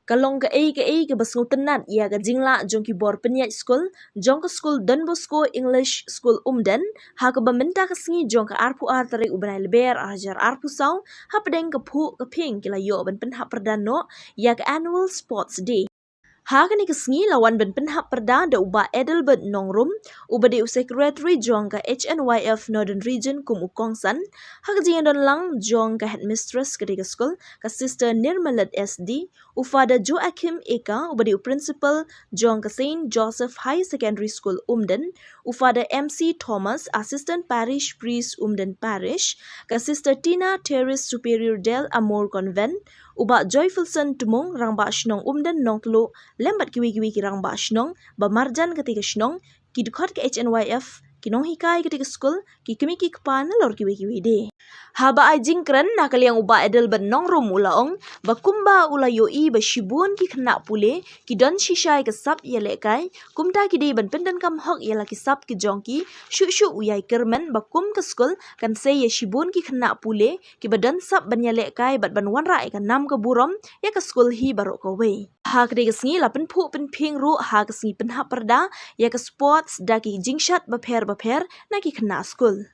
Kalong ke basngu tenat ia ke jingla jong ki bor penyat skul jong ke skul Don Bosco English School Umden Haka bamenta ke sengi jong ke arpu tarik ubanai leber ajar arpu sau ha pedeng ke Phuh ke Phieng kila yo ban penhap perdano ia ke annual sports day. Haka ni kesengi lawan ben penhap perda da uba Edelbert Nongrum, uba di secretary jong ke HNYF Northern Region kum ukongsan, haka jingan don lang jong ke headmistress ketika skul, ke sister Nirmalat SD, ufada Joachim Eka, uba di principal jong ke Saint Joseph High Secondary School Umden, ufada MC Thomas, assistant parish priest Umden Parish, ke sister Tina Terrace Superior Del Amor Convent, uba Joyfulson Tumong rang ba shnong Umden nong telu lembat kiwi-kiwi ki rang ba shnong ba marjan ketika shnong ki dukhat ke HNYF ki nong hikai ketika skul ki kemi ki kpan lor kiwi-kiwi de. Haba ai jingkran nakaliang uba edel ban nong rum ulaong ba kumba ula yoi ba shibun ki kena pule ki don shishai ke sap ye lekai kumta ki de ban pendan kam hok ye la ki sap ki jongki shu uyai kermen ba kum ke skul kan se ye shibun ki kena pule ki badan sap ban ye lekai bat ban wanra ke nam ke burom ya ke skul hi barok ko we. Ha ke sengi la pen Phuh pen Phieng ru ha ke sengi pen hap perda ya ke sports da ki jingshat ba pher na ki kena skul.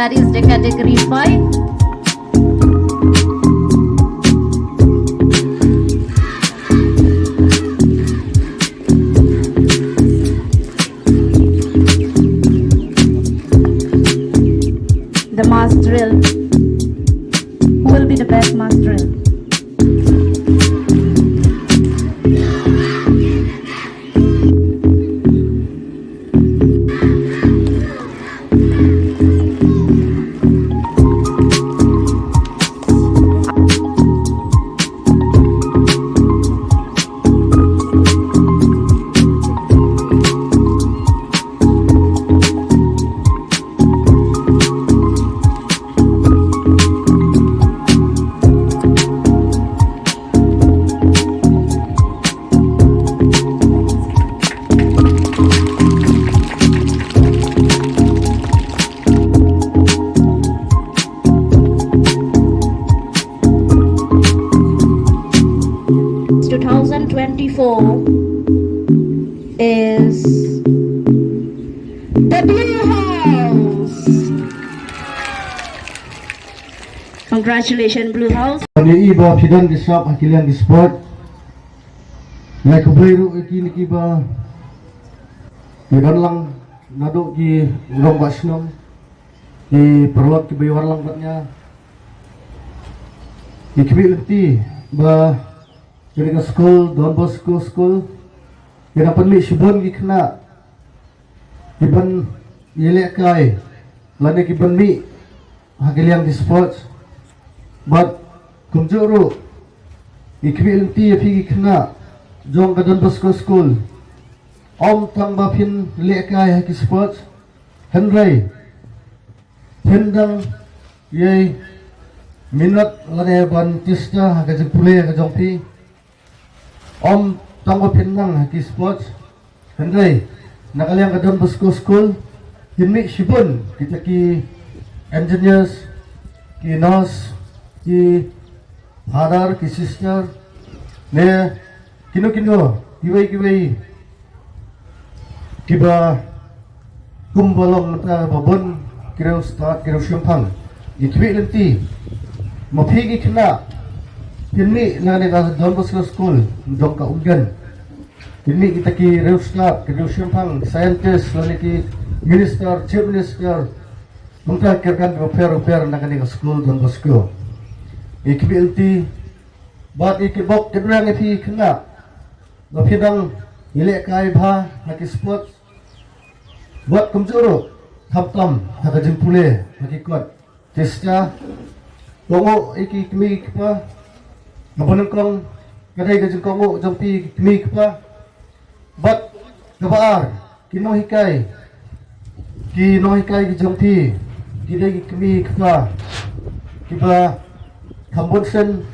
that is the category 5. The mass drill. Who will be the best mass drill? Is the Blue House. Congratulations, Blue House. Ni iba pidan di shop hakilan di sport. Nai kubairu iki niki ba. Pidan lang naduk ki urang basnom. Ki perwak ki bayar lang batnya. Ikibi leti ba jadi ke Skul, Don Bosco Skul. Kena perlu shibon gikna, kiban yelek kai, lani kiban mi, hagiliang di sports, but kumjuru, ikbilti api gikna, jong kadon Bosco School, tang bapin yelek kai hagi sports, henry, hendang ye minat lani ban tista hagajeng pule hagajong pi, tanggo pinang haki sports henry nakaliang kadon Bosco School kimi shibun kita ki engineers ki nurse ki father ki sister ne kino kiwai kiba kumbalong ta babon kirau start kirau syampang ikwi lenti mapigi kena kini nang ka Don Bosco School dong ka Umden. Kini kita ki Reus Club, ki Reus Syampang, scientist, lani ki minister, chief minister. Mungkin kirkan repair na kani ka school Don Bosco. IKBLT, bat ikibok kedurang ipi kena. Bapidang ilek kai bha haki sport. Buat kumjuru, tam haka jempule haki kuat. Testa, bongo iki kemi kipa. Napunong kong kadai ka jengkongo jampi kimi pa bat kabar kinohikay ki jampi kidai kimi pa kiba kambonsen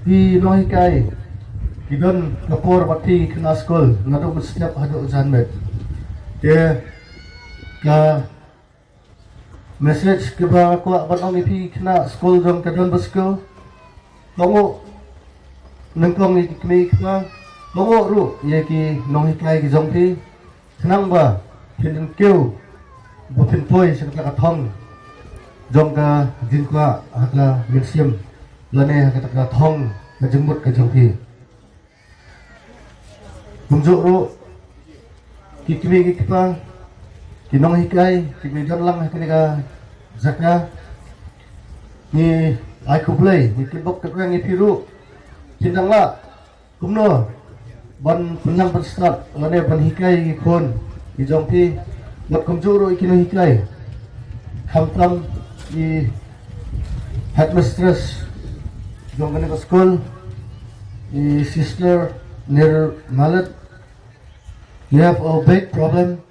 kinohikay kidon kapor pati kena Skul ngado setiap hado janmet de ka message kiba ko banong ipi kena Skul jong kadon Bosco kongo nengkong ikmi kma mongo ru ye ki nong hikai ki jongpi khnang ba phin keu bo phin poi se ka thong jong ka din kwa haka museum lane haka ka thong ka jengmut ka jongpi kumjo ru ki kmi ki kpa ki nong hikai ki mi dan lang haka ka zaka ni ai kublai ni ki bok ka ngi piru Cintang lah, kumno, ban penang berstart, lane ban hikai ikon, ijompi, buat kumjuru ikino hikai, kamtam i headmistress, jom kena ke Skul, i sister near Mallet, you have a big problem,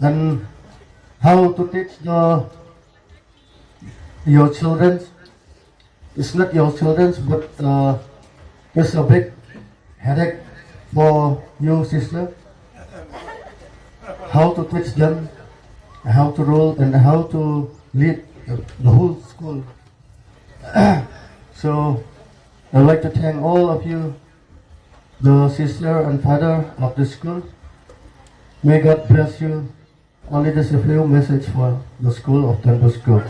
and how to teach your children. It's not your children's, but it's a big headache for you, sister. How to teach them, how to rule, and how to lead the whole school. So, I'd like to thank all of you, the sister and father of the school. May God bless you Only just a few message for the school of Don Bosco.